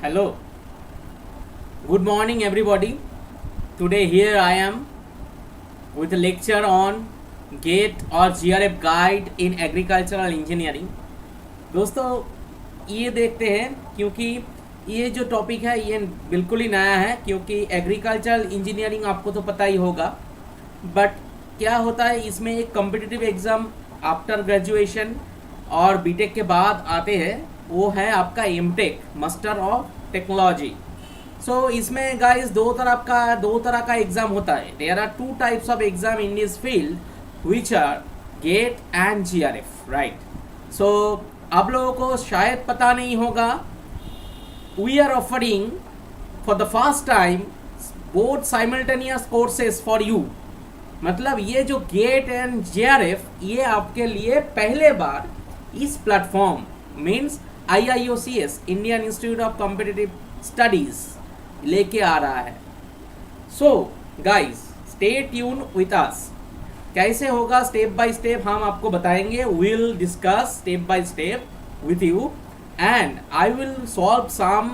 Hello, good morning everybody. Today here I am with a lecture on GATE or GRF guide in agricultural engineering. दोस्तों ये देखते हैं क्योंकि ये जो टॉपिक है ये बिल्कुल ही नया है, क्योंकि एग्रीकल्चरल इंजीनियरिंग आपको तो पता ही होगा, बट क्या होता है इसमें एक कॉम्पिटिटिव एग्ज़ाम आफ्टर ग्रेजुएशन और बीटेक के बाद आते हैं, वो है आपका MTech master of technology. So इसमें गाइस दो तरह का एग्ज़ाम होता है. There are two types of exam in this field which are GATE and JRF, right. So आप लोगों को शायद पता नहीं होगा, we are offering for the first time both simultaneous courses for you. मतलब ये जो गेट एंड जेआरएफ ये आपके लिए पहले बार इस platform means IIOCS Indian institute of competitive studies लेके आ रहा है. So guys stay tune with us. कैसे होगा स्टेप बाय स्टेप हम आपको बताएंगे. Will discuss step by step with you and I will solve some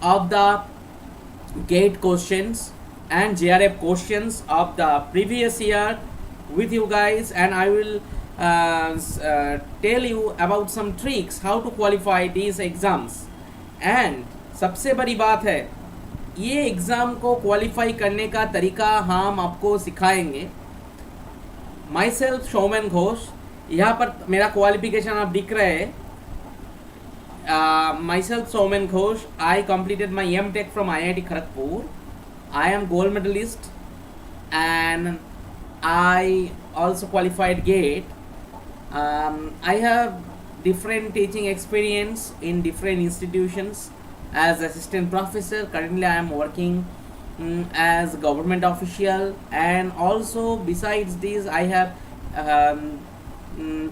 of the GATE questions and JRF questions of the previous year with you guys, and I will tell you about some tricks how to qualify these exams. And सबसे बड़ी बात है, ये exam को qualify करने का तरीका हम आपको सिखाएंगे. माई सेल्फ सौमेन घोष, यहाँ पर मेरा क्वालिफिकेशन आप दिख रहे हैं. My self Soumen Ghosh, I completed my MTech from IIT Kharagpur. I am gold medalist and I also qualified GATE. I have different teaching experience in different institutions as assistant professor. Currently I am working as government official, and also besides this I have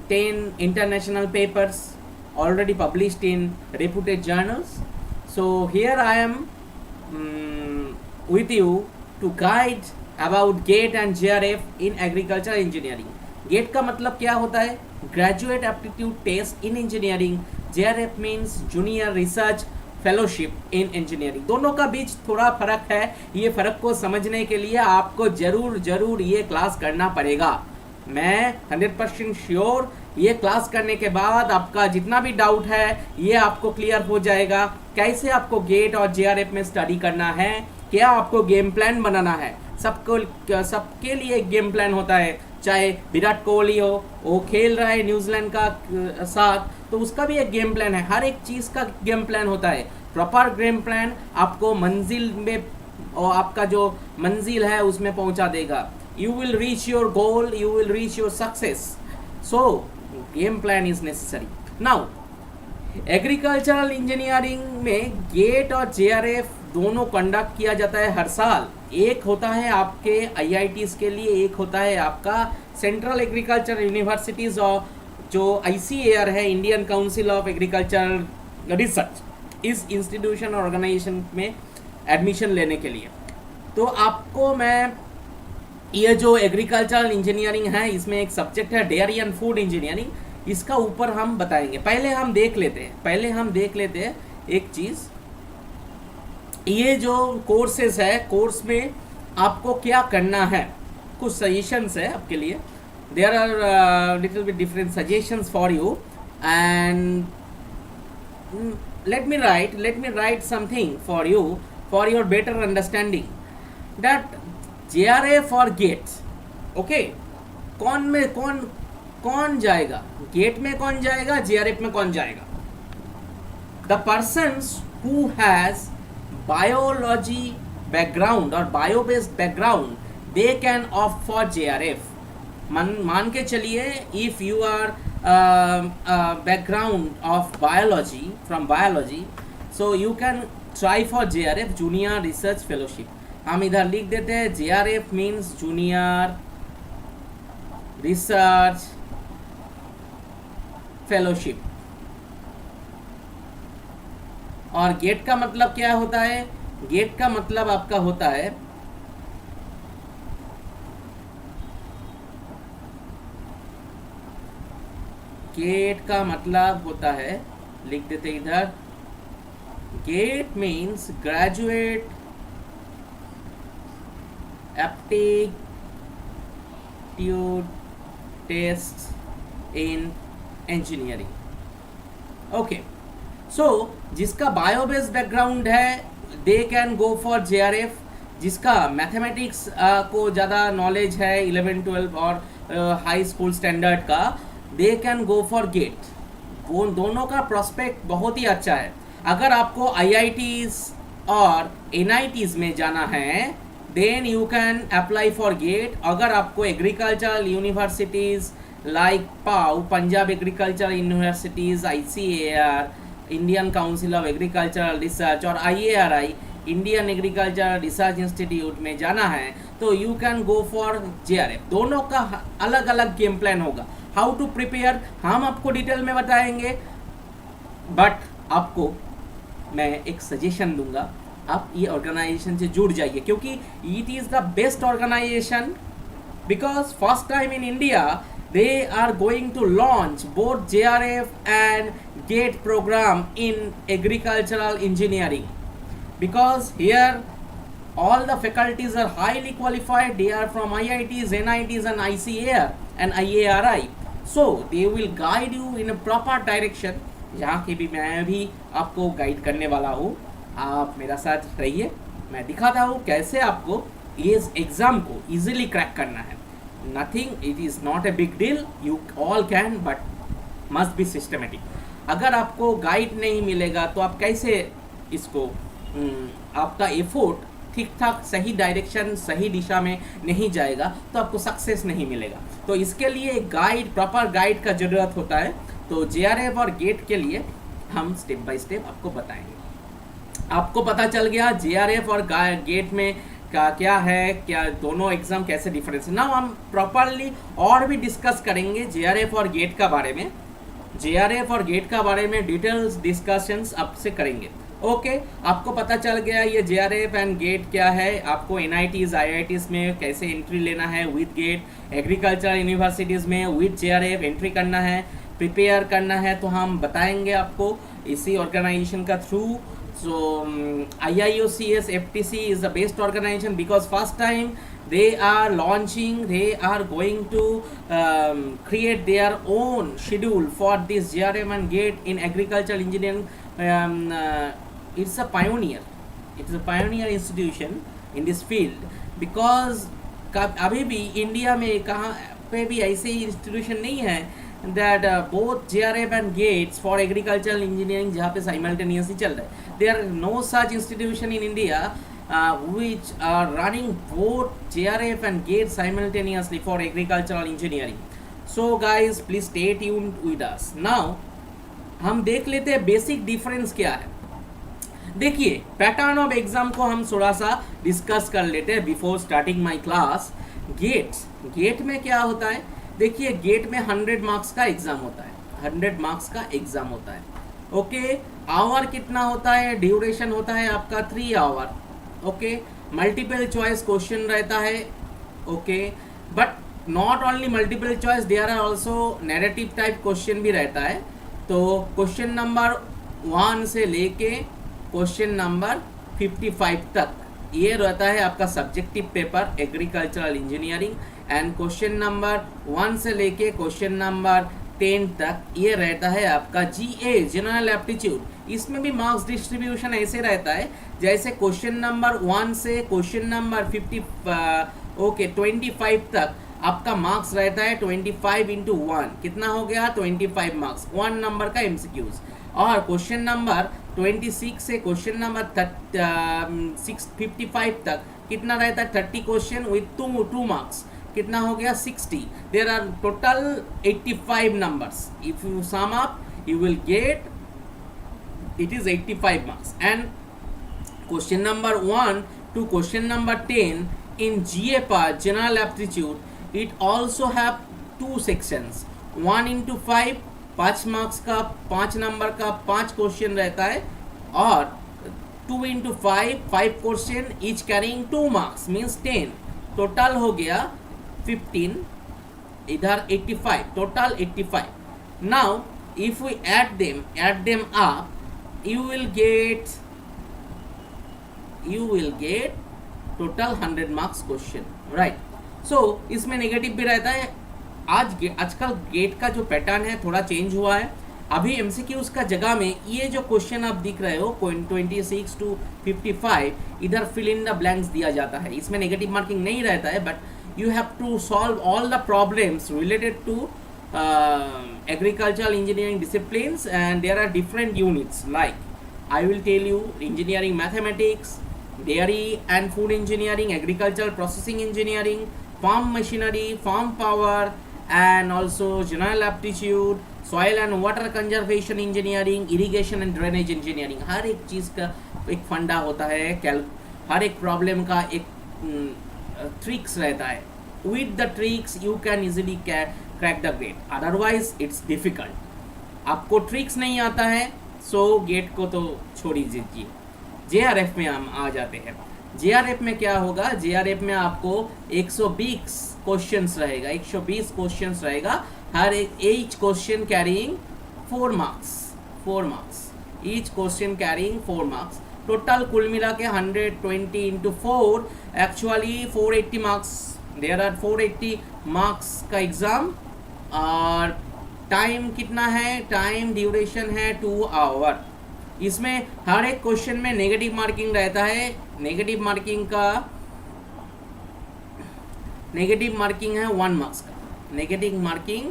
10 international papers already published in reputed journals. So here I am with you to guide about GATE and JRF in agricultural engineering. GATE का मतलब क्या होता है? Graduate Aptitude Test in Engineering. JRF means Junior Research Fellowship in Engineering. दोनों का बीच थोड़ा फर्क है. ये फ़र्क को समझने के लिए आपको ज़रूर ये क्लास करना पड़ेगा. मैं 100% श्योर ये क्लास करने के बाद आपका जितना भी डाउट है ये आपको क्लियर हो जाएगा. कैसे आपको गेट और जेआरएफ में स्टडी करना है, क्या आपको गेम प्लान बनाना है. सबके लिए एक गेम प्लान होता है. चाहे विराट कोहली हो, वो खेल रहा है न्यूजीलैंड का साथ, तो उसका भी एक गेम प्लान है. हर एक चीज़ का गेम प्लान होता है. प्रॉपर गेम प्लान आपको मंजिल में और आपका जो मंजिल है उसमें पहुंचा देगा. You will reach your goal, you will reach your success. So game plan is necessary. Now agricultural engineering में गेट और जेआरएफ दोनों कंडक्ट किया जाता है हर साल. एक होता है आपके IITs के लिए, एक होता है आपका सेंट्रल एग्रीकल्चर यूनिवर्सिटीज़ और जो ICAR है, Indian council of agriculture research, इस इंस्टीट्यूशन और ऑर्गेनाइजेशन में एडमिशन लेने के लिए. तो आपको मैं ये जो एग्रीकल्चरल इंजीनियरिंग है इसमें एक सब्जेक्ट है डेयरी एंड फूड इंजीनियरिंग, इसका ऊपर हम बताएंगे. पहले हम देख लेते हैं एक चीज़. ये जो कोर्सेज है, कोर्स में आपको क्या करना है, कुछ सजेशंस है आपके लिए. There are little bit different suggestions for you, and let me write something for you for your better understanding that JRF or GATE. Okay, कौन जाएगा गेट में, कौन जाएगा JRF में, कौन जाएगा? The persons who has biology background or bio based background they can opt for JRF. मान के चलिए if you are background of biology, from biology, so you can try for JRF, junior research fellowship. हम इधर लिख देते हैं JRF means junior research fellowship. और gate का मतलब क्या होता है? गेट का मतलब आपका होता है गेट का मतलब होता है, लिख देते इधर, GATE means Graduate Aptitude Tests in Engineering. Okay, so जिसका बायो बेस्ड बैकग्राउंड है दे कैन गो फॉर JRF, जिसका मैथमेटिक्स को ज़्यादा नॉलेज है 11-12 और हाई स्कूल स्टैंडर्ड का, they can go for GATE. वो दोनों का प्रोस्पेक्ट बहुत ही अच्छा है। अगर आपको IITs और NITs में जाना है then you can apply for GATE. अगर आपको एग्रीकल्चरल यूनिवर्सिटीज़ लाइक पाव, Punjab agricultural universities, ICAR, Indian council of agricultural research और IARI, Indian agriculture research institute में जाना है तो you can go for JRF। दोनों का अलग अलग गेम प्लान होगा। हाउ टू प्रिपेयर हम आपको डिटेल में बताएंगे, बट आपको मैं एक सजेशन दूंगा, आप ये ऑर्गेनाइजेशन से जुड़ जाइए क्योंकि it is the best organisation because first time in India they are going to launch both JRF and GATE program in agricultural engineering, because here all the faculties are highly qualified. They are from IITs, NITs and ICAR and IARI, so they will guide you in a proper direction। जहाँ की भी मैं भी आपको guide करने वाला हूँ, आप मेरा साथ रहिए, मैं दिखाता हूँ कैसे आपको इस एग्ज़ाम को इजीली क्रैक करना है। Nothing, it is not a big deal, you all can, but must be systematic। अगर आपको गाइड नहीं मिलेगा तो आप कैसे इसको आपका एफोर्ट ठीक ठाक सही डायरेक्शन सही दिशा में नहीं जाएगा तो आपको सक्सेस नहीं मिलेगा। तो इसके लिए एक गाइड, प्रॉपर गाइड का ज़रूरत होता है। तो JRF और गेट के लिए हम स्टेप बाय स्टेप आपको बताएंगे। आपको पता चल गया JRF और गेट में का क्या है, क्या दोनों एग्जाम कैसे डिफरेंस है। नाउ हम प्रॉपरली और भी डिस्कस करेंगे JRF और गेट का बारे में, JRF और गेट का बारे में डिटेल्स डिस्कशंस आपसे करेंगे। ओके, आपको पता चल गया ये JRF एंड गेट क्या है, आपको NITs IITs में कैसे एंट्री लेना है विद गेट, एग्रीकल्चर यूनिवर्सिटीज़ में विद JRF एंट्री करना है, प्रिपेयर करना है, तो हम बताएंगे आपको इसी ऑर्गेनाइजेशन का through. So IIOCS FTC is the best organization because first time they are launching, they are going to create their own schedule for this JRF and GATE in agricultural engineering। It's a pioneer, it's a pioneer institution in this field because अभी भी India में कहाँ पे भी ऐसे institution नहीं है that both JRF and GATEs for agricultural engineering जहाँ पे simultaneously चल रहा है। There are no such institution in India which are running both JRF and GATE simultaneously for agricultural engineering। So guys please stay tuned with us। Now हम देख लेते हैं basic difference क्या है। देखिए पैटर्न ऑफ एग्जाम को हम थोड़ा सा डिस्कस कर लेते हैं before starting my class. GATE में क्या होता है, देखिए गेट में 100 मार्क्स का एग्जाम होता है, 100 मार्क्स का एग्जाम होता है। ओके, आवर कितना होता है, ड्यूरेशन होता है आपका 3 hour. Okay, multiple choice question रहता है। Okay, but not only multiple choice, there are also narrative type question भी रहता है। तो क्वेश्चन नंबर 1 से लेके क्वेश्चन नंबर 55 तक ये रहता है आपका subjective paper agricultural engineering, and question number 1 से लेके क्वेश्चन नंबर 10 तक ये रहता है आपका GA जनरल एप्टीट्यूड। इसमें भी मार्क्स डिस्ट्रीब्यूशन ऐसे रहता है जैसे क्वेश्चन नंबर 1 से क्वेश्चन नंबर 25 तक आपका मार्क्स रहता है 25 इंटू 1, कितना हो गया 25 मार्क्स, 1 नंबर का MCQs। और क्वेश्चन नंबर 26 से क्वेश्चन नंबर 55 तक कितना रहता है 30 क्वेश्चन विथ 2 मार्क्स, कितना हो गया 60। There are total 85 numbers, if you sum up you will get it is 85 marks। and question number 1 to question number 10 in GA part general aptitude it also have 2 sections, 1 into 5 5 marks का 5 number का 5 question रहता है, और 2 into 5 question each carrying 2 marks means 10, total हो गया 15, इधर 85, total 85। now if we add them up you will get total 100 marks question, right? So इसमें negative भी रहता है। आजकल गेट का जो पैटर्न है थोड़ा चेंज हुआ है। अभी एमसीक्यूज का जगह में ये जो क्वेश्चन आप दिख रहे हो 26 to 55, इधर फिल इन द ब्लैंक्स दिया जाता है। इसमें नेगेटिव मार्किंग नहीं रहता है, but you have to solve all the problems related to agricultural engineering disciplines, and there are different units like I will tell you engineering mathematics, dairy and food engineering, agricultural processing engineering, farm machinery, farm power, and also general aptitude, soil and water conservation engineering, irrigation and drainage engineering। हर एक चीज़ का एक फंडा होता है, हर एक problem का एक tricks रहता है। with the tricks you can easily crack the gate, otherwise it's difficult। आपको ट्रिक्स नहीं आता है सो गेट को तो छोड़ ही दीजिए। जेआरएफ में हम आ जाते हैं। जेआरएफ में क्या होगा, जेआरएफ में आपको 120 क्वेश्चंस रहेगा, 120 क्वेश्चंस रहेगा। हर एक each question carrying 4 marks, each question carrying 4 marks. Total कुल मिला के 120 into 4 actually 480 marks. There are 480 marks का एग्जाम, और टाइम कितना है, टाइम ड्यूरेशन है 2 आवर। इसमें हर एक क्वेश्चन में नेगेटिव मार्किंग रहता है। नेगेटिव मार्किंग है 1 मार्क्स का, नेगेटिव मार्किंग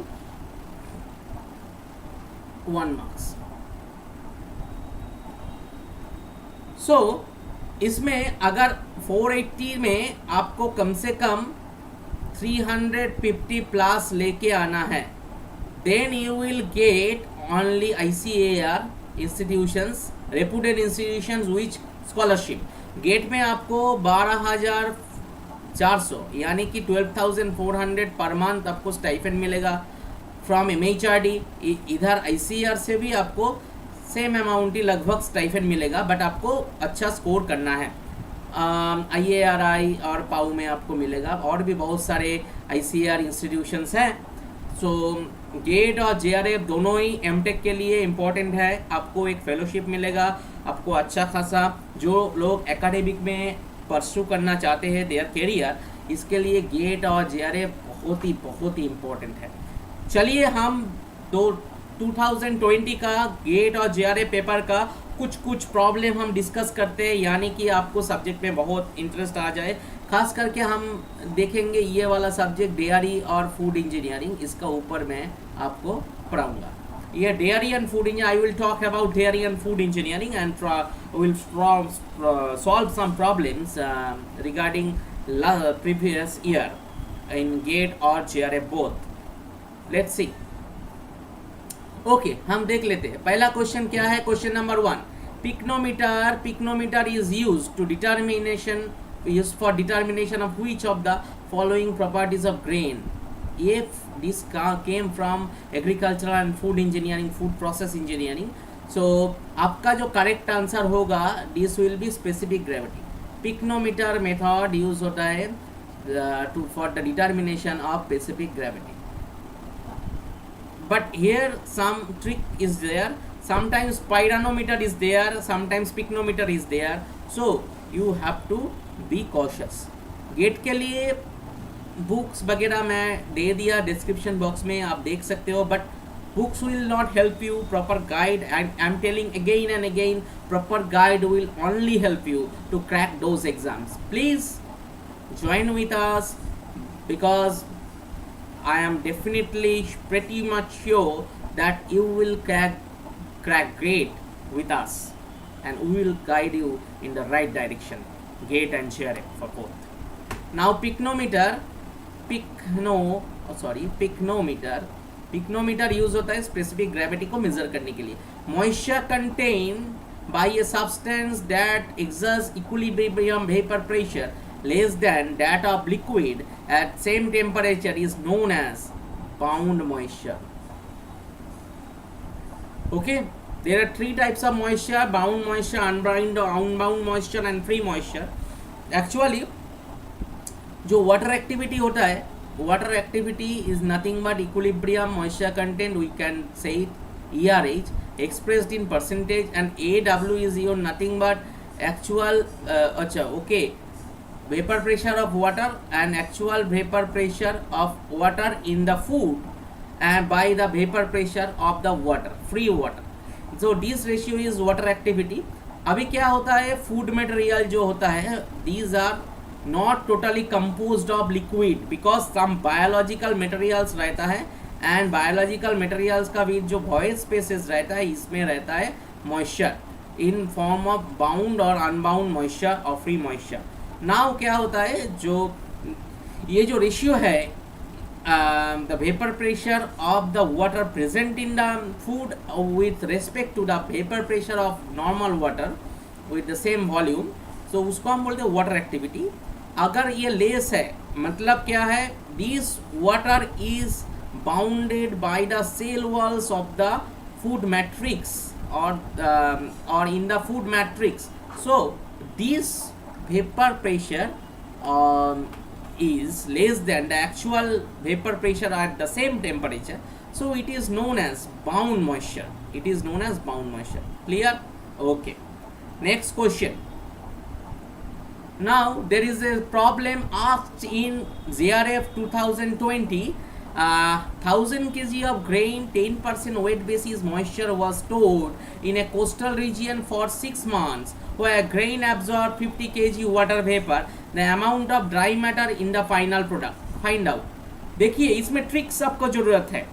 1 मार्क्स। सो इसमें अगर 480 में आपको कम से कम 350 प्लस लेके आना है, then you will get only ICAR institutions, reputed institutions which scholarship. GATE में आपको 12,400 यानी कि 12,400 पर मंथ आपको स्टाइपेंड मिलेगा फ्रॉम MHRD। इधर ICAR से भी आपको सेम अमाउंट ही लगभग स्टाइपेंड मिलेगा, बट आपको अच्छा स्कोर करना है। IARI और पाऊ में आपको मिलेगा, और भी बहुत सारे ICAR इंस्टीट्यूशंस हैं। सो गेट और JRF दोनों ही एमटेक के लिए इम्पोर्टेंट है। आपको एक फेलोशिप मिलेगा, आपको अच्छा खासा, जो लोग एकेडमिक में परस्यू करना चाहते हैं देयर कैरियर, इसके लिए गेट और JRF बहुत ही इम्पोर्टेंट है। चलिए हम 2020 का गेट और JRF पेपर का कुछ प्रॉब्लम हम डिस्कस करते हैं, यानी कि आपको सब्जेक्ट में बहुत इंटरेस्ट आ जाए। खास करके हम देखेंगे ये वाला सब्जेक्ट डेयरी और फूड इंजीनियरिंग, इसका ऊपर मैं आपको पढ़ाऊंगा। ये dairy and food engineering, I will talk about dairy and food engineering and will solve some problems regarding previous year in GATE और JRF both. Let's see. Okay, हम देख लेते हैं। पहला क्वेश्चन क्या है, question number 1, pycnometer is used to used for determination of which of the following properties of grain। If this came from agricultural and food engineering, food process engineering, so आपका जो correct answer होगा this will be specific gravity। Pycnometer method use होता है for the determination of specific gravity, but here some trick is there। Sometimes pyranometer is there, sometimes pycnometer is there, so you have to be cautious. GATE के लिए books वगैरह मैं दे दिया description box में, आप देख सकते हो, but books will not help you. Proper guide, and I am telling again and again, proper guide will only help you to crack those exams. Please join with us because I am definitely pretty much sure that you will crack GATE with us, and we will guide you in the right direction, GATE and JRF for both. Now pycnometer use होता है specific gravity को measure करने के लिए। Moisture content by a substance that exerts equilibrium vapour pressure less than that of liquid at same temperature is known as bound moisture. Okay, there are three types of moisture: bound moisture, unbound moisture and free moisture. Actually जो water activity होता है, water activity is nothing but equilibrium moisture content, we can say it ERH. expressed in percentage, and AW is your nothing but actual vapor pressure of water and actual vapor pressure of water in the food and by the vapor pressure of the water, free water. So this ratio is water activity. अभी क्या होता है, food material जो होता है, these are not totally composed of liquid because some biological materials रहता है, and biological materials का भी जो void spaces रहता है, इसमें रहता है moisture in form of bound और unbound moisture और free moisture. Now क्या होता है, जो ये जो रेशियो है, the vapor pressure of the water present in the food with respect to the vapor pressure of normal water with the same volume, so उसको हम बोलते हैं water activity. अगर ये लेस है, मतलब क्या है, this water is bounded by the cell walls of the food matrix or in the food matrix. So this vapor pressure is less than the actual vapor pressure at the same temperature, so it is known as bound moisture. It is known as bound moisture. Clear? Okay. Next question. Now there is a problem asked in JRF 2020. 1000 kg of grain, 10% weight basis moisture was stored in a coastal region for 6 months where grain absorbed 50 kg water vapor. The amount of dry matter in the final product. Find out. देखिए इसमें tricks आपको जरूरत है.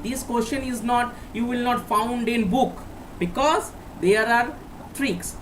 This question is not, you will not found in book because there are tricks.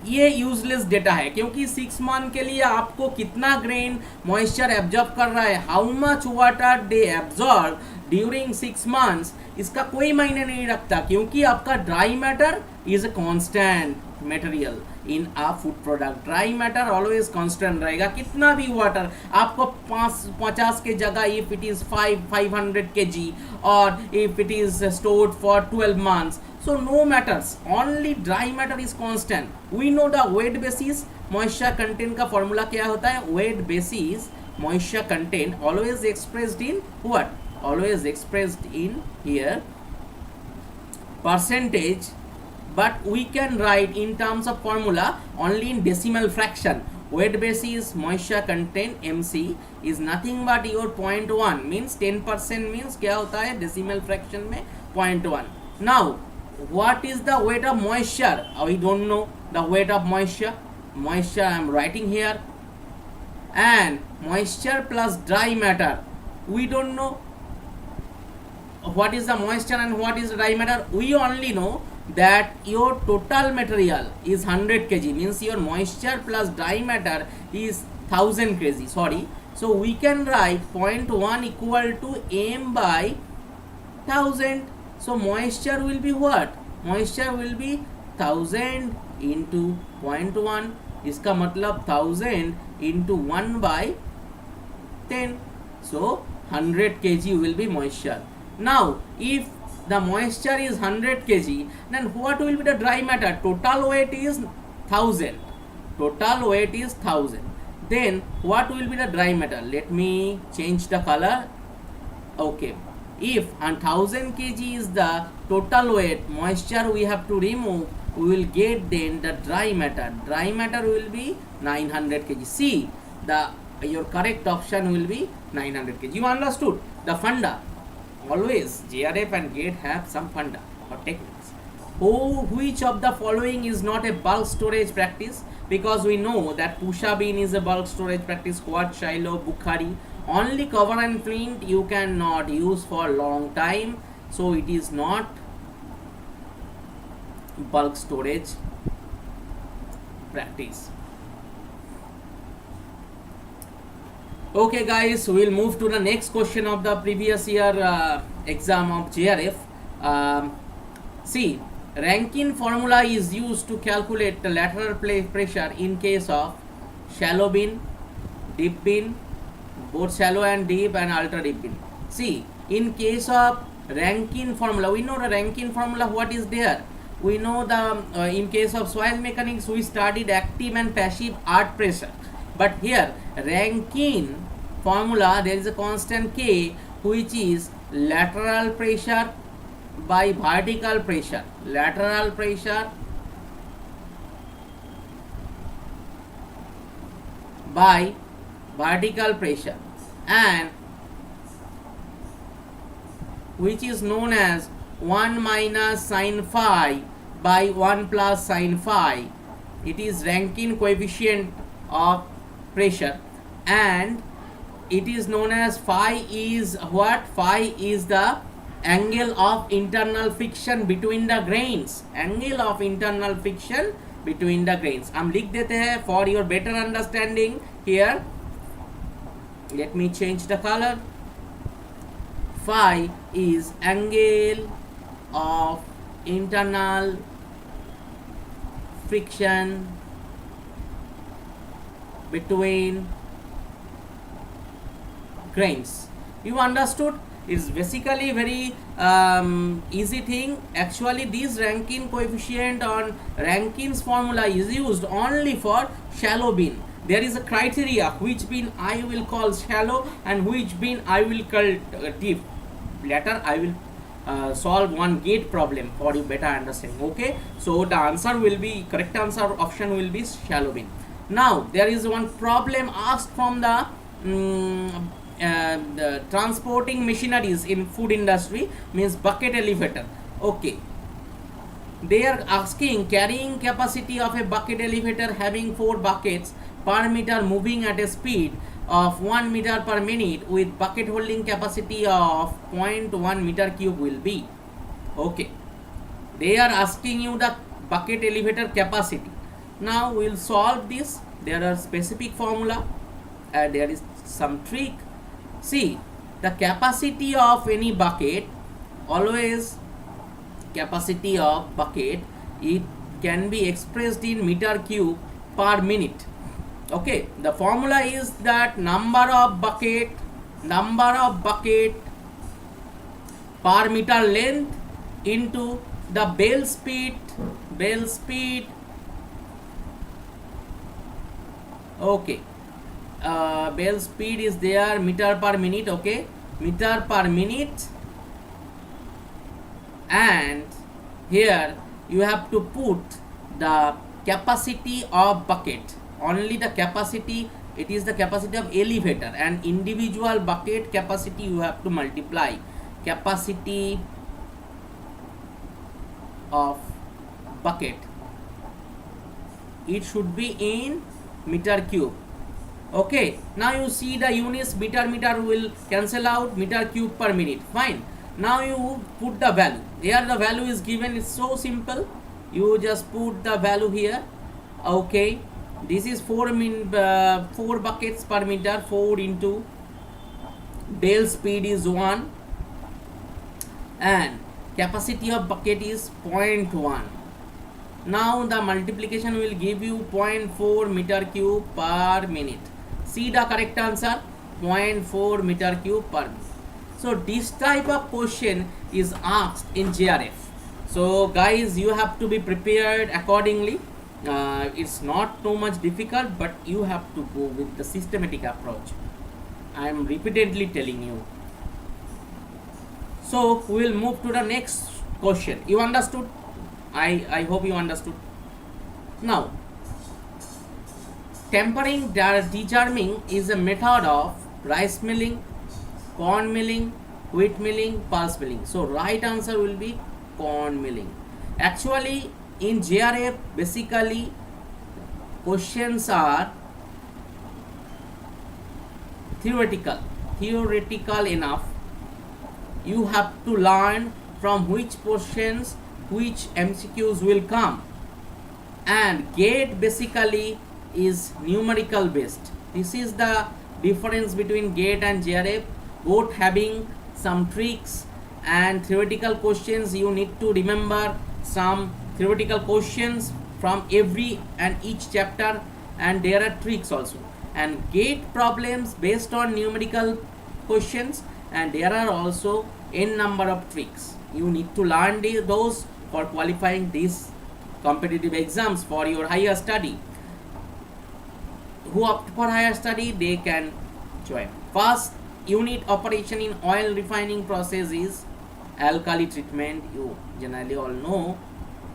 ये useless data है क्योंकि 6 month के लिए आपको कितना ग्रेन मॉइस्चर एब्जॉर्ब कर रहा है, how much water they absorb during 6 months, इसका कोई मायने नहीं रखता क्योंकि आपका dry matter is a constant material in a food product. Dry matter always constant रहेगा, कितना भी वाटर आपको 50 के जगह इफ इट इज 500 kg और if it is stored for 12 months, so no matters, only dry matter is constant. We know the weight basis moisture content का formula क्या होता है, weight basis moisture content always expressed in what, always expressed in here percentage, but we can write in terms of formula only in decimal fraction. Weight basis moisture content MC is nothing but your 0.1 means 10% means क्या होता है decimal fraction में 0.1. Now what is the weight of moisture? We don't know the weight of moisture. Moisture I am writing here, and moisture plus dry matter we don't know what is the moisture and what is dry matter. We only know that your total material is 100 kg means your moisture plus dry matter is 1000 kg. Sorry, so we can write 0.1 equal to m by 1000. So moisture will be what? Moisture will be 1000 into 0.1. इसका मतलब 1000 into 1 by 10. So 100 kg will be moisture. Now if the moisture is 100 kg, then what will be the dry matter? Total weight is 1000. Total weight is 1000. Then what will be the dry matter? Let me change the color. Okay. If 1000 kg is the total weight, moisture we have to remove, we will get then the dry matter. Dry matter will be 900 kg. See, your correct option will be 900 kg. You understood the funda? Always JRF and GATE have some funda or techniques. Which of the following is not a bulk storage practice? Because we know that Pusha bean is a bulk storage practice, quart, silo, Bukhari. Only cover and flint you cannot use for long time, so it is not bulk storage practice. Okay guys, we'll move to the next question of the previous year exam of JRF. See, Rankine formula is used to calculate the lateral pressure in case of shallow bin, deep bin, both shallow and deep and ultra deep bin. See, in case of Rankine formula, we know the Rankine formula what is there. We know the in case of soil mechanics we studied active and passive earth pressure, but here Rankine formula there is a constant K which is lateral pressure by vertical pressure, lateral pressure by vertical pressure, and which is known as 1 minus sine phi by 1 plus sine phi. It is Rankine coefficient of pressure, and it is known as phi is what? Phi is the angle of internal friction between the grains. Angle of internal friction between the grains. हम लिख देते हैं for your better understanding here. Let me change the color. Phi is angle of internal friction between grains. You understood? It's basically very easy thing. Actually, this Rankine coefficient on Rankine's formula is used only for shallow bin. There is a criteria which bin I will call shallow and which bin I will call deep. Later I will solve one gate problem for you better understanding. Okay, so the answer will be, correct answer option will be shallow bin. Now there is one problem asked from the transporting machineries in food industry, means bucket elevator. Okay, they are asking carrying capacity of a bucket elevator having 4 buckets per meter moving at a speed of 1 meter per minute with bucket holding capacity of 0.1 meter cube will be. Okay, they are asking you the bucket elevator capacity. Now we will solve this. There are specific formula and there is some trick. See, the capacity of any bucket, always capacity of bucket, it can be expressed in meter cube per minute. Okay, the formula is that number of bucket per meter length into the bell speed. Okay, bell speed is there, meter per minute. Okay, meter per minute, and here you have to put the capacity of bucket. Only the capacity, it is the capacity of elevator, and individual bucket capacity you have to multiply. Capacity of bucket, it should be in meter cube. Okay, now you see the units, meter will cancel out, meter cube per minute. Fine. Now you put the value. Here the value is given. It's so simple. You just put the value here. Okay, this is 4 buckets per meter. 4 into bell speed is 1 and capacity of bucket is 0.1. Now the multiplication will give you 0.4 meter cube per minute. See the correct answer, 0.4 meter cube per minute. So this type of question is asked in JRF. So guys, you have to be prepared accordingly. It's not too much difficult, but you have to go with the systematic approach. I am repeatedly telling you. So we will move to the next question. You understood? I hope you understood. Now, tempering degerming is a method of rice milling, corn milling, wheat milling, pulse milling. So right answer will be corn milling. Actually, in JRF, basically questions are theoretical enough. You have to learn from which portions which MCQs will come, and GATE basically is numerical based. This is the difference between GATE and JRF, both having some tricks and theoretical questions. You need to remember some theoretical questions from every and each chapter, and there are tricks also, and GATE problems based on numerical questions, and there are also n number of tricks. You need to learn those for qualifying these competitive exams for your higher study. Who opt for higher study, they can join. First unit operation in oil refining process is alkali treatment. You generally all know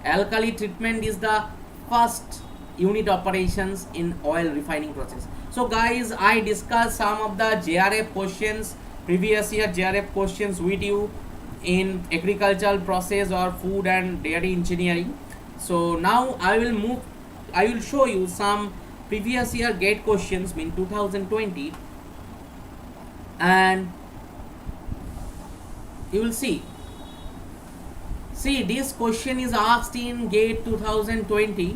alkali treatment is the first unit operations in oil refining process. So guys, I discussed some of the JRF questions, previous year JRF questions with you in agricultural process or food and dairy engineering. So now I will show you some previous year GATE questions in 2020, and you will see this question is asked in GATE 2020,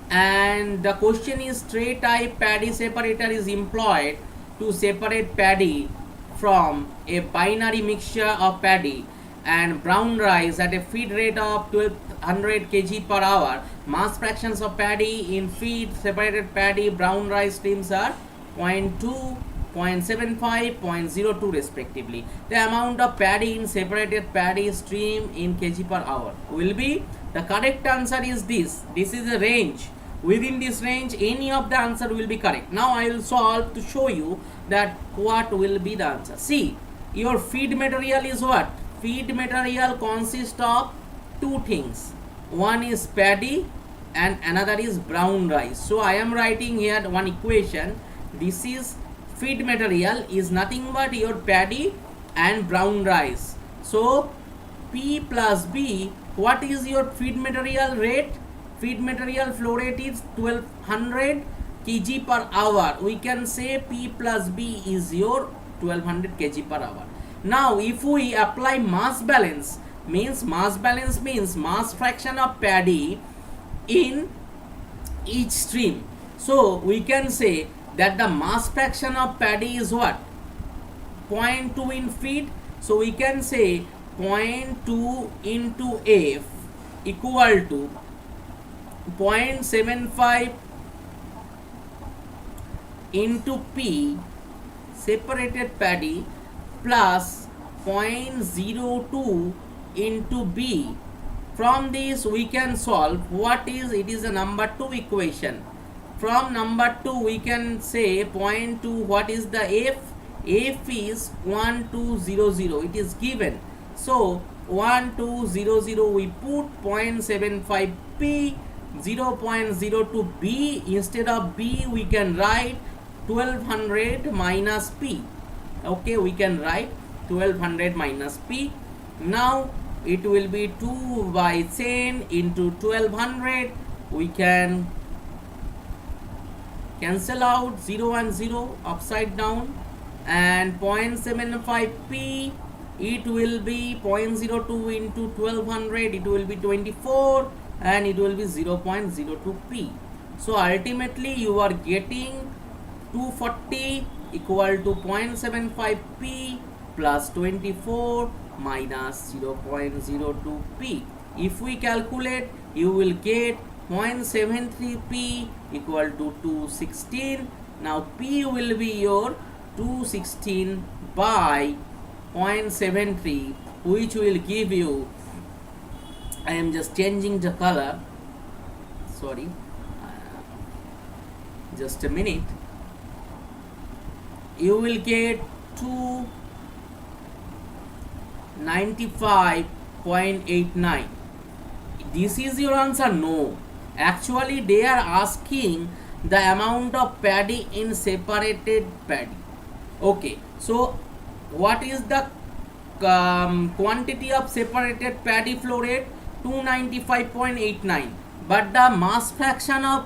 and the question is tray type paddy separator is employed to separate paddy from a binary mixture of paddy and brown rice at a feed rate of 1200 kg per hour. Mass fractions of paddy in feed separated paddy brown rice streams are 0.2, 0.75, 0.02 respectively. The amount of paddy in separated paddy stream in kg per hour will be, the correct answer is this. This is a range. Within this range, any of the answer will be correct. Now I will solve to show you that what will be the answer. See, your feed material is what? Feed material consists of two things. One is paddy and another is brown rice. So I am writing here one equation. This is feed material is nothing but your paddy and brown rice. So P plus B, what is your feed material rate? Feed material flow rate is 1200 kg per hour. We can say P plus B is your 1200 kg per hour. Now if we apply mass balance means mass fraction of paddy in each stream. So we can say that the mass fraction of paddy is what? 0.2 in feed. So we can say 0.2 into F equal to 0.75 into P separated paddy plus 0.02 into B. From this we can solve what is, it is a number 2 equation. From number 2 we can say 0.2, what is the F? F is 1200, it is given. So 1200 we put 0.75 P, 0.02 B. Instead of B we can write 1200 minus P. Okay, we can write 1200 minus P. Now it will be 2 by 10 into 1200. We can cancel out 0 and 0 upside down, and 0.75 P, it will be 0.02 into 1200, it will be 24, and it will be 0.02 P. So ultimately you are getting 240 equal to 0.75 P plus 24 minus 0.02 P. If we calculate, you will get 0.73 P equal to 216. Now P will be your 216 by 0.73, which will give you, I am just changing the color, sorry, just a minute. You will get 295.89. This is your answer? No. Actually, they are asking the amount of paddy in separated paddy. Okay. So, what is the quantity of separated paddy flow rate? 295.89. But the mass fraction of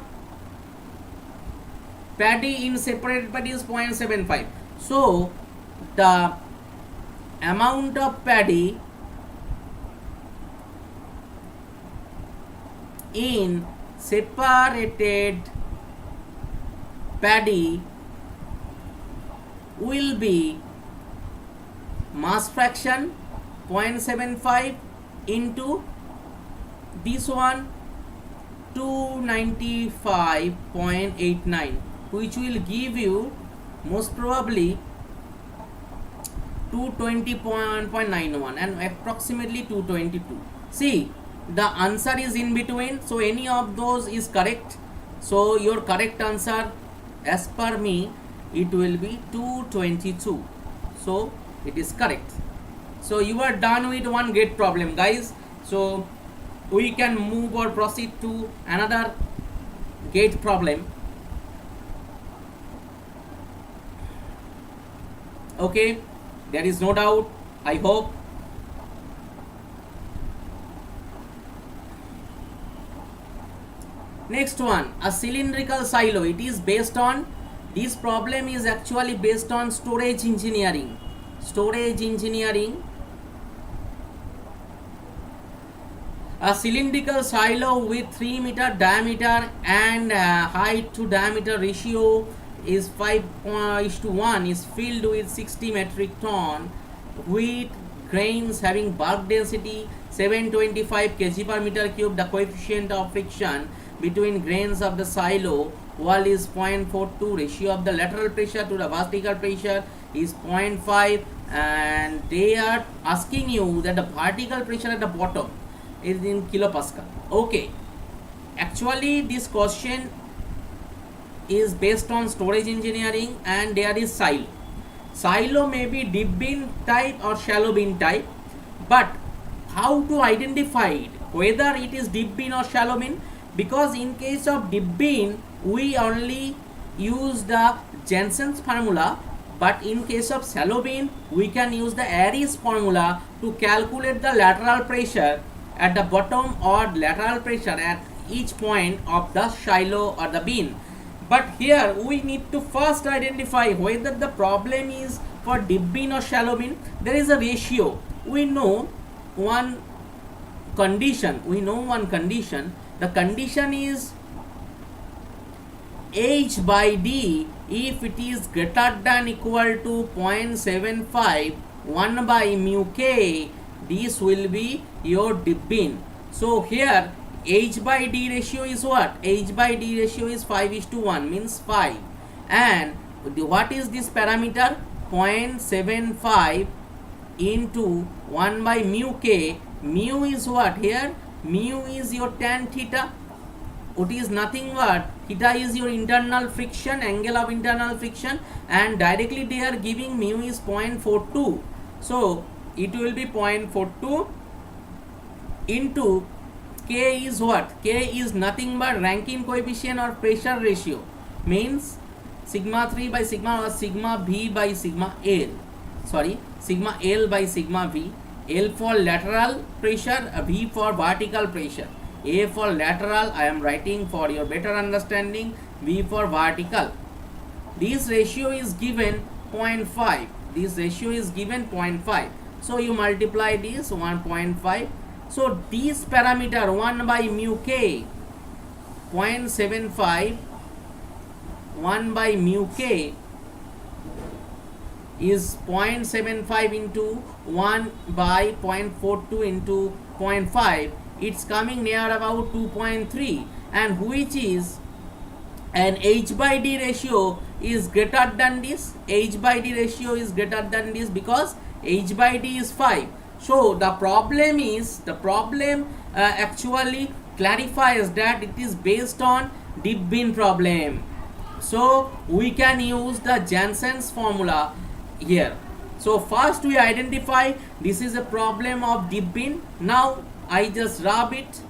paddy in separated paddy is 0.75. So the amount of paddy in separated paddy will be mass fraction 0.75 into this one 295.89, which will give you most probably 220.91 and approximately 222. See, the answer is in between, so any of those is correct. So your correct answer as per me, it will be 222. So it is correct. So you are done with one gate problem, guys. So we can move or proceed to another gate problem. Okay, there is no doubt, I hope. Next one, a cylindrical silo. It is based on, this problem is actually based on storage engineering. Storage engineering. A cylindrical silo with 3 meter diameter and height to diameter ratio is 5:1 is filled with 60 metric ton wheat grains having bulk density 725 kg per meter cube. The coefficient of friction between grains of the silo wall is 0.42. Ratio of the lateral pressure to the vertical pressure is 0.5, and they are asking you that the vertical pressure at the bottom is in kilopascal. Okay, actually this question is based on storage engineering, and there is silo. Silo may be deep bin type or shallow bin type, but how to identify it, whether it is deep bin or shallow bin? Because in case of deep bin we only use the Jensen's formula, but in case of shallow bin we can use the Airy's formula to calculate the lateral pressure at the bottom or lateral pressure at each point of the silo or the bin. But here we need to first identify whether the problem is for deep bin or shallow bin. There is a ratio. We know one condition. The condition is H by D. If it is greater than equal to 0.75 1 by mu k, this will be your deep bin. So here H by D ratio is what? H by D ratio is 5:1, means 5. And what is this parameter? 0.75 into 1 by mu k. Mu is what here? Mu is your tan theta. It is nothing but theta is your internal friction, angle of internal friction, and directly they are giving mu is 0.42. So it will be 0.42 into K is what? K is nothing but Rankine coefficient or pressure ratio, means sigma 3 by sigma or sigma V by sigma L. Sorry, sigma L by sigma V. L for lateral pressure, V for vertical pressure. A for lateral, I am writing for your better understanding, V for vertical. This ratio is given 0.5. This ratio is given 0.5. So you multiply this 1.5. So this parameter 1 by mu k, 0.75 1 by mu k is 0.75 into 1 by 0.42 into 0.5. It's coming near about 2.3, and which is an H by D ratio is greater than this. H by D ratio is greater than this because H by D is 5. So the problem actually clarifies that it is based on deep bin problem. So we can use the Jensen's formula here. So first we identify this is a problem of deep bin. Now I just rub it.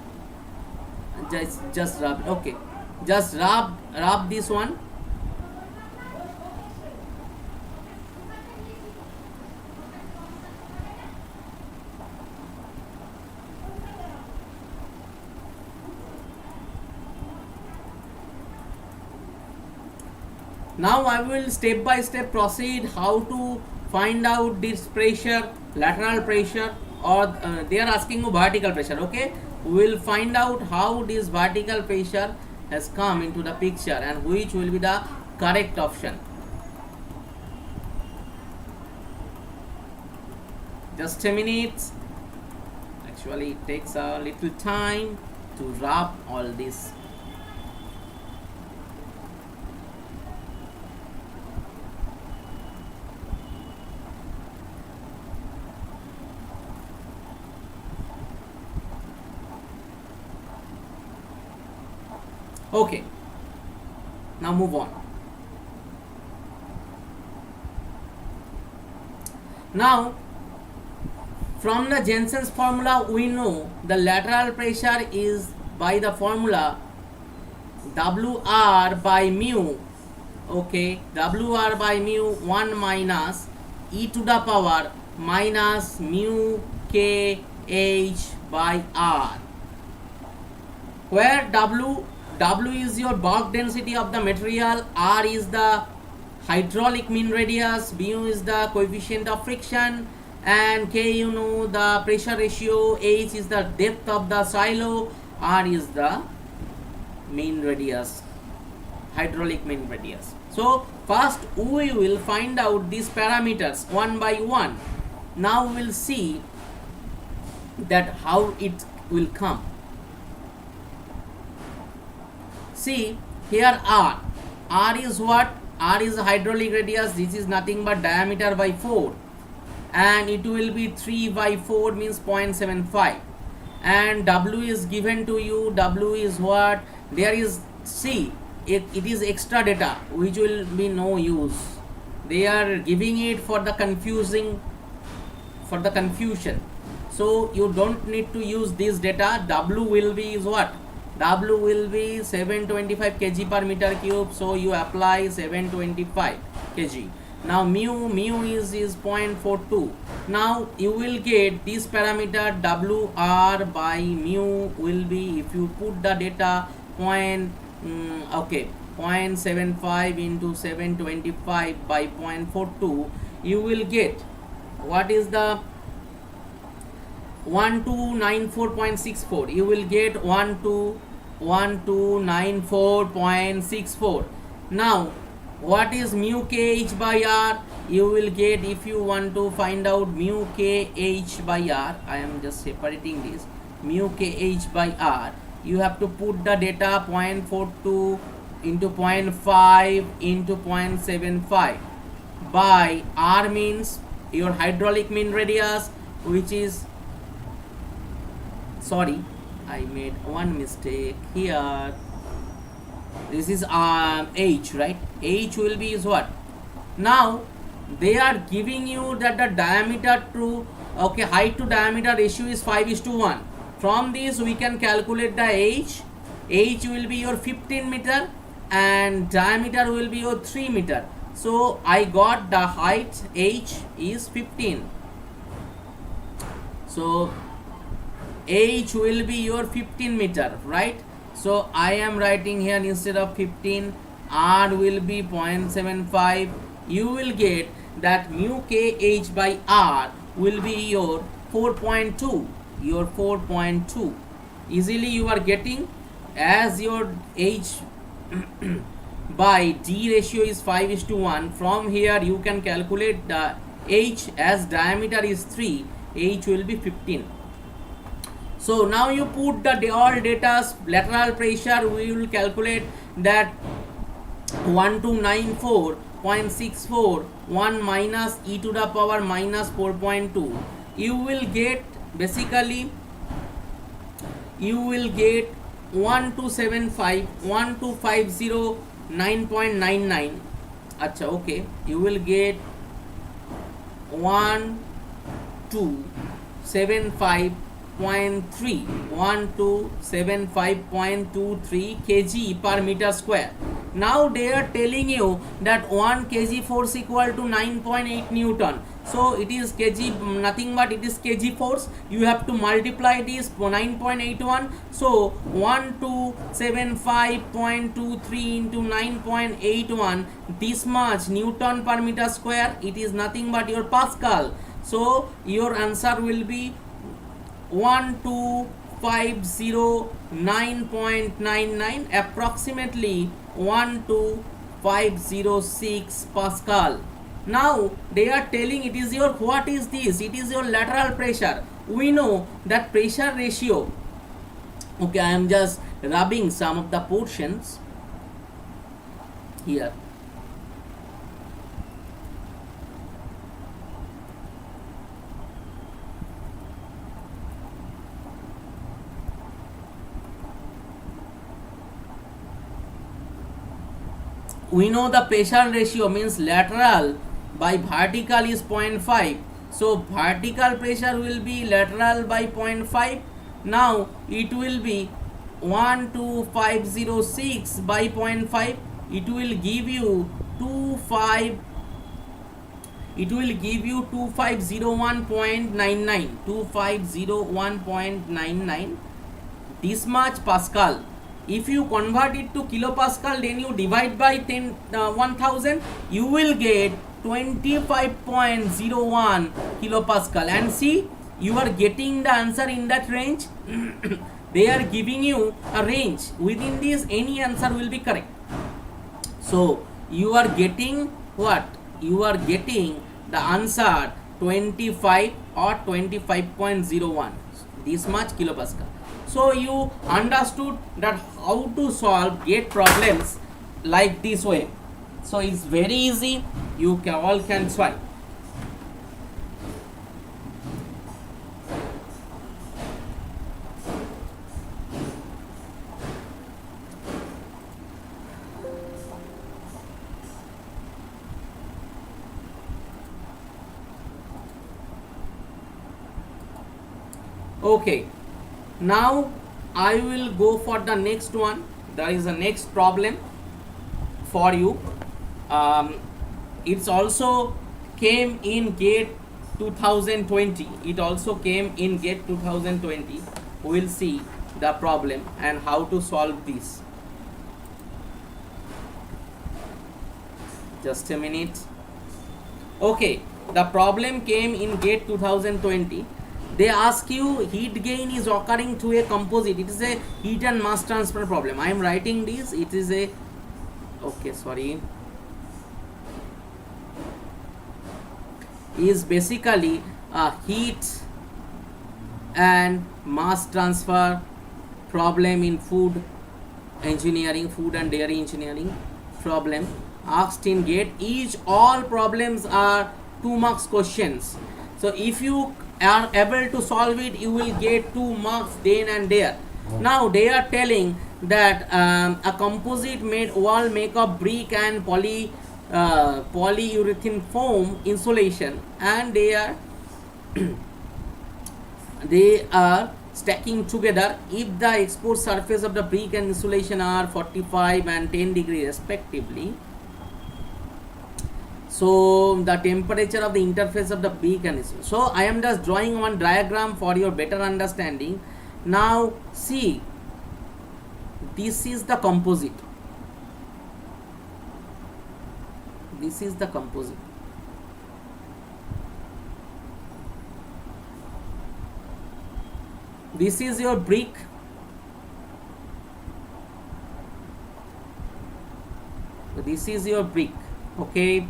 Just rub it. Okay. Just rub this one. Now I will step by step proceed how to find out this pressure, lateral pressure, or they are asking vertical pressure. Okay, we will find out how this vertical pressure has come into the picture and which will be the correct option. Just a minute. Actually it takes a little time to rub all this. Okay, now move on. Now From the Jensen's formula, we know the lateral pressure is by the formula WR by mu. Okay, WR by mu 1 minus e to the power minus mu kh by r, where W is your bulk density of the material, R is the hydraulic mean radius, mu is the coefficient of friction, and K you know the pressure ratio, H is the depth of the silo, R is the mean radius, hydraulic mean radius. So first we will find out these parameters one by one. Now we will see that how it will come. See here R is what? R is the hydraulic radius. This is nothing but diameter by 4, and it will be 3 by 4 means 0.75, and W is given to you. W is what? There is, see, it is extra data which will be no use. They are giving it for the confusion. So you don't need to use this data. W will be is what? W will be 725 kg per meter cube. So you apply 725 kg. Now mu is 0.42. Now you will get this parameter WR by mu will be, if you put the data 0.75 into 725 by 0.42, you will get what is the 1294.64. You will get 1294.64. Now what is mu kh by r? You will get, if you want to find out mu kh by r, I am just separating this, mu kh by r, you have to put the data 0.42 into 0.5 into 0.75 by r means your hydraulic mean radius, which is, sorry, I made one mistake here. This is H, right? H will be is what? Now they are giving you that the diameter to, okay, height to diameter ratio is 5:1. From this we can calculate the H. H will be your 15 meter and diameter will be your 3 meter. So I got the height H is 15. So H will be your 15 meter, right? So I am writing here, instead of 15, R will be 0.75. You will get that mu kh by R will be your 4.2. Your 4.2. Easily you are getting, as your H by D ratio is 5:1. From here you can calculate the H, as diameter is 3, H will be 15. So now you put the all data. Lateral pressure we will calculate that 1294.64, 1 minus e to the power minus 4.2. You will get, basically you will get 1275, 1250, 9.99. Acha, okay, you will get 1275.3, 1275.23 kg per meter square. Now they are telling you that 1 kg force equal to 9.8 Newton. So it is kg, nothing but it is kg force. You have to multiply this 9.81. So 1275.23 into 9.81, this much Newton per meter square. It is nothing but your Pascal. So your answer will be 1250.999, approximately 12506 Pascal. Now they are telling it is your, what is this? It is your lateral pressure. We know that pressure ratio. Okay, I am just rubbing some of the portions here. We know the pressure ratio means lateral by vertical is 0.5. So vertical pressure will be lateral by 0.5. Now it will be 12506 by 0.5. It will give you 25. It will give you 2501.99. 2501.99. This much Pascal. If you convert it to kilopascal, then you divide by 1000, you will get 25.01 kilopascal. And see, you are getting the answer in that range. They are giving you a range. Within this, any answer will be correct. So you are getting what? You are getting the answer 25 or 25.01. This much kilopascal. So you understood that how to solve gate problems like this way. So it's very easy. You all can solve. Okay. Now I will go for the next one. There is a next problem for you. It's also came in GATE 2020. It also came in GATE 2020. We will see the problem and how to solve this. Just a minute. Okay, the problem came in GATE 2020. They ask you heat gain is occurring to a composite. It is a heat and mass transfer problem. I am writing this. It is a is basically a heat and mass transfer problem in food engineering, food and dairy engineering problem asked in GATE. All problems are 2 marks questions. So if you are able to solve it, you will get 2 marks then and there. Now they are telling that a composite made wall make of brick and polyurethane foam insulation, and they are stacking together if the exposed surface of the brick and insulation are 45 and 10 degrees respectively. So the temperature of the interface of the brick and insulation. So I am just drawing one diagram for your better understanding. Now see, this is the composite. This is the composite. This is your brick. This is your brick, okay,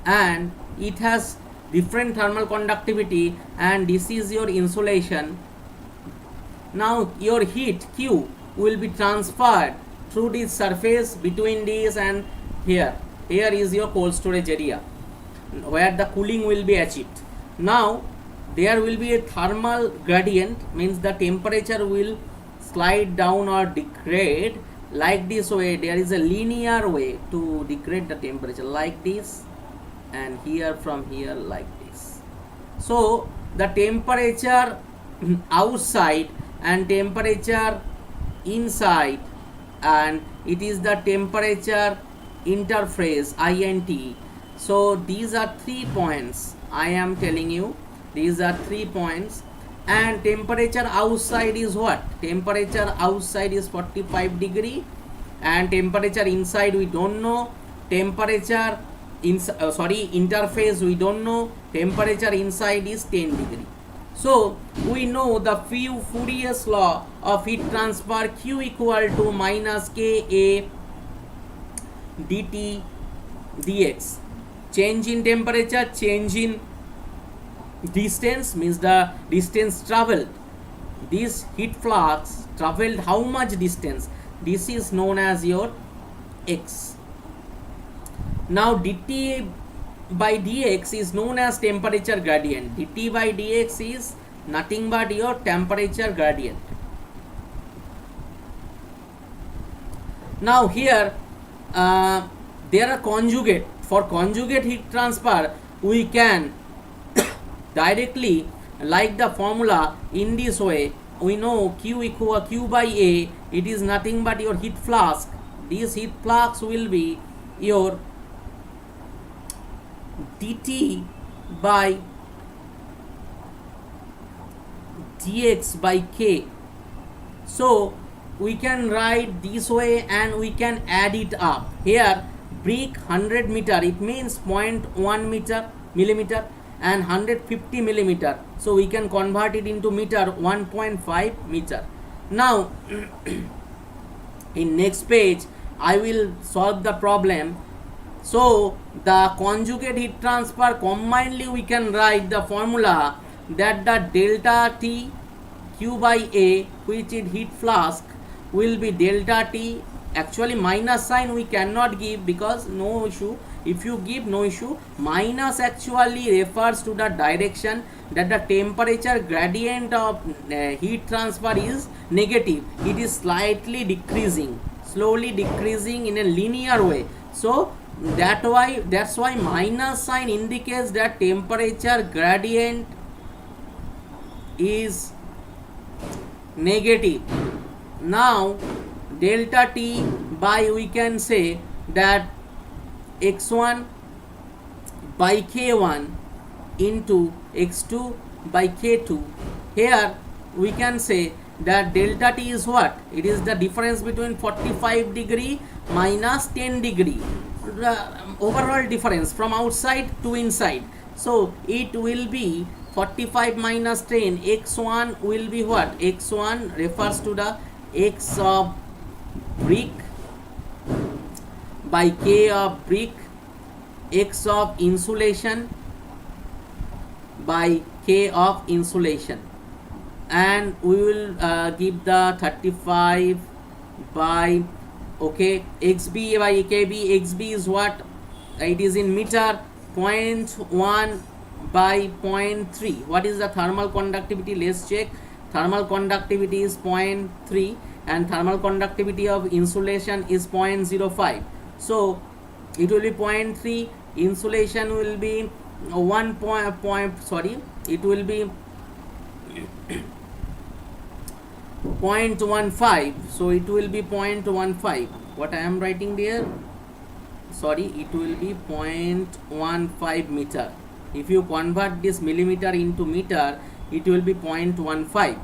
and it has different thermal conductivity, and this is your insulation. Now your heat Q will be transferred through this surface between this and here. Here is your cold storage area where the cooling will be achieved. Now there will be a thermal gradient, means the temperature will slide down or degrade like this way. There is a linear way to degrade the temperature like this, and here from here like this. So the temperature outside and temperature inside, and it is the temperature interface INT. So these are 3 points I am telling you. These are 3 points. And temperature outside is what? Temperature outside is 45 degree, and temperature inside we don't know. Temperature interface we don't know. Temperature inside is 10 degree. So we know the Fourier's law of heat transfer, Q equal to minus Ka dt dx. Change in temperature, change in distance, means the distance traveled. This heat flux traveled how much distance? This is known as your x. Now dt by dx is known as temperature gradient. dt by dx is nothing but your temperature gradient. Now here there are conjugate. For conjugate heat transfer we can directly like the formula in this way. We know Q equal Q by A, it is nothing but your heat flask. This heat flask will be your dt by dx by k. So we can write this way and we can add it up. Here brick 100 meter, it means 0.1 millimeter and 150 millimeter, so we can convert it into meter, 1.5 meter. Now in next page I will solve the problem. So the conjugate heat transfer, combinedly we can write the formula that the delta T Q by A, which is heat flask, will be delta T. Actually minus sign we cannot give because no issue. If you give, no issue. Minus actually refers to the direction that the temperature gradient of heat transfer is negative. It is slightly decreasing, slowly decreasing in a linear way. So that's why minus sign indicates that temperature gradient is negative. Now delta T by, we can say that x1 by k1 into x2 by k2. Here we can say that delta T is what? It is the difference between 45 degree minus 10 degree, the overall difference from outside to inside. So it will be 45 minus 10, x1 will be what? X1 refers to the x of brick by k of brick, x of insulation by k of insulation, and we will give the 35 by, okay, xb by kb. Xb is what? It is in meter, 0.1 by 0.3. What is the thermal conductivity? Let's check. Thermal conductivity is 0.3 and thermal conductivity of insulation is 0.05. So it will be 0.3. Insulation will be 1 point, sorry, it will be 0.15. So it will be 0.15. What I am writing there? Sorry, it will be 0.15 meter. If you convert this millimeter into meter, it will be 0.15.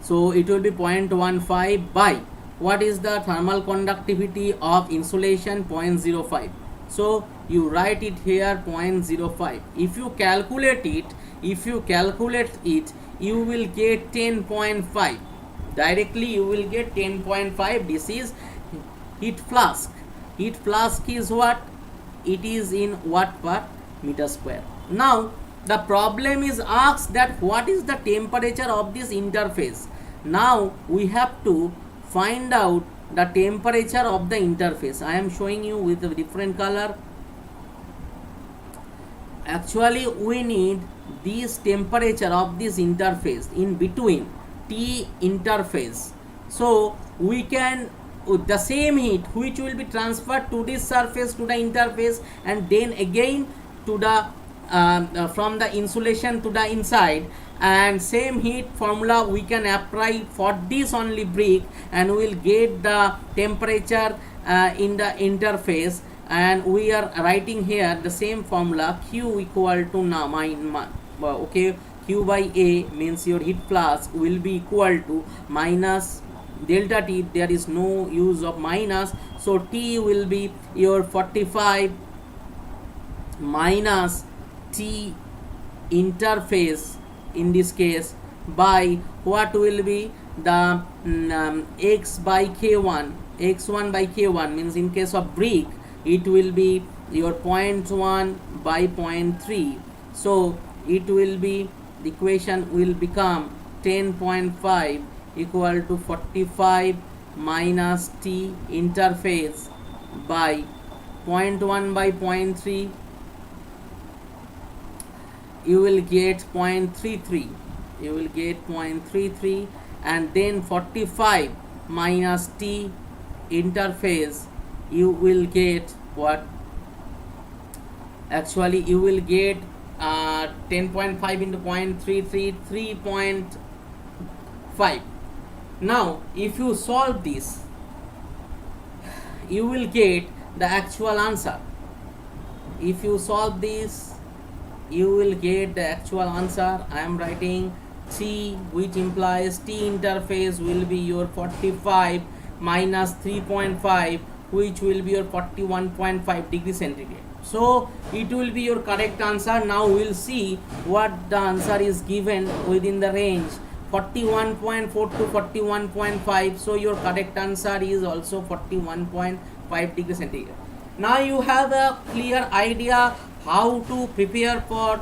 So it will be 0.15 by, what is the thermal conductivity of insulation? 0.05. So you write it here 0.05. If you calculate it, you will get 10.5. Directly you will get 10.5. This is heat flask. Heat flask is what? It is in watt per meter square. Now the problem is asked that what is the temperature of this interface. Now we have to find out the temperature of the interface. I am showing you with a different color. Actually we need this temperature of this interface in between T interface. So we can, the same heat which will be transferred to this surface to the interface and then again to the from the insulation to the inside, and same heat formula we can apply for this only brick and we will get the temperature in the interface. And we are writing here the same formula, Q equal to now okay, Q by A means your heat flask will be equal to minus delta T. There is no use of minus, so T will be your 45 minus T interface in this case by what will be the x by k1. X1 by k1 means in case of brick it will be your 0.1 by 0.3. So it will be, the equation will become 10.5 equal to 45 minus T interface by 0.1 by 0.3. You will get 0.33. You will get 0.33, and then 45 minus T interface, you will get what? Actually you will get 10.5 into 0.33, 3.5. Now if you solve this, you will get the actual answer. If you solve this, you will get the actual answer. I am writing T, which implies T interface will be your 45 minus 3.5, which will be your 41.5 degree centigrade. So it will be your correct answer. Now we will see what the answer is given within the range 41.4 to 41.5. So your correct answer is also 41.5 degree centigrade. Now you have a clear idea how to prepare for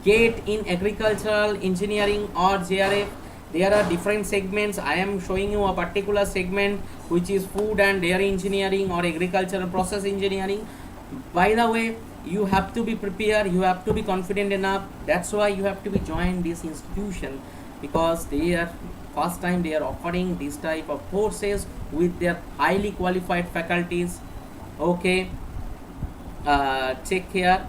GATE in agricultural engineering or JRF. There are different segments. I am showing you a particular segment which is food and dairy engineering or agricultural process engineering. By the way, you have to be prepared, you have to be confident enough. That's why you have to be join this institution, because they are first time they are offering this type of courses with their highly qualified faculties. Okay, check here.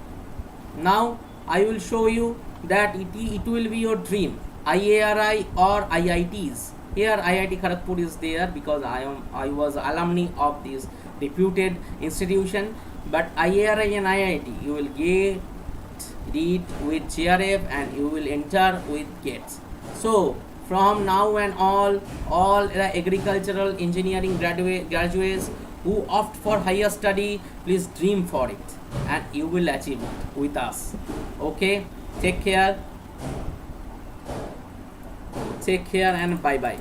Now I will show you that it will be your dream IARI or IITs. Here IIT Kharagpur is there because I was alumni of this reputed institution. But IARI and IIT, you will get it with JRF and you will enter with GATE. So from now and all the agricultural engineering graduates who opt for higher study, please dream for it and you will achieve it with us. Okay, take care and bye bye.